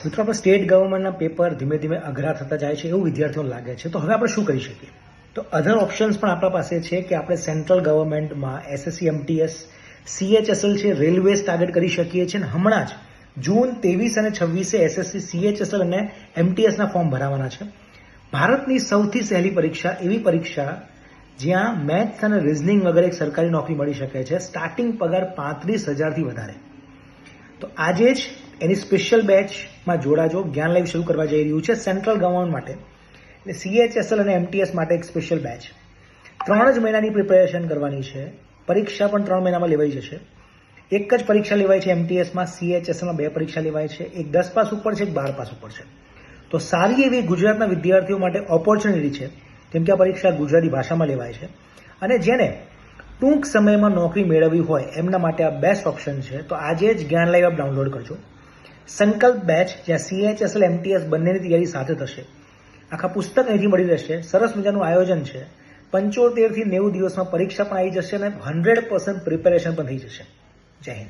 મિત્રો, આપણે state ગવર્મેન્ટના paper ધીમે ધીમે અઘરા થતા જાય છે એવું વિદ્યાર્થીઓને લાગે છે. તો હવે આપણે શું કરી શકીએ? તો અધર ઓપ્શન્સ પણ આપણા પાસે છે કે આપણે સેન્ટ્રલ ગવર્મેન્ટમાં એસએસસી એમટીએસ CHSL છે રેલવેઝ ટાર્ગેટ કરી શકીએ છીએ. અને હમણાં જ જૂન 23 અને 26 એસએસસી CHSL અને એમટીએસના ફોર્મ ભરાવાના છે. ભારતની સૌથી સહેલી પરીક્ષા, એવી પરીક્ષા જ્યાં મેથ્સ અને રિઝનિંગ વગેરે એક સરકારી નોકરી મળી શકે છે. સ્ટાર્ટિંગ પગાર 35,000થી વધારે. તો આજે જ એની સ્પેશિયલ બેચમાં જોડાજો. જ્ઞાન લાઈવ શરૂ કરવા જઈ રહ્યું છે સેન્ટ્રલ ગવર્મેન્ટ માટે, એટલે CHSL અને MTS માટે એક સ્પેશિયલ બેચ. 3 જ મહિનાની પ્રિપેરેશન કરવાની છે. પરીક્ષા પણ 3 મહિનામાં લેવાઈ જશે. એક જ પરીક્ષા લેવાય છે MTSમાં, CHSLમાં 2 પરીક્ષા લેવાય છે. એક 10 પાસ ઉપર છે, એક 12 પાસ ઉપર છે. તો સારી એવી ગુજરાતના વિદ્યાર્થીઓ માટે ઓપોર્ચ્યુનિટી છે, કેમ કે આ પરીક્ષા ગુજરાતી ભાષામાં લેવાય છે. અને જેને ટૂંક સમયમાં નોકરી મેળવવી હોય એમના માટે આ બેસ્ટ ઓપ્શન છે. તો આજે જ જ્ઞાન લાઈવ એપ ડાઉનલોડ કરજો. સંકલ્પ બેચ, જ્યાં CHSL MTS બંનેની તૈયારી સાથે થશે. આખા પુસ્તક અહીંથી મળી રહેશે. સરસ મજાનું આયોજન છે. 75 થી 90 દિવસમાં પરીક્ષા પણ આવી જશે અને 100% પ્રિપેરેશન પણ થઈ જશે. જય હિન્દ.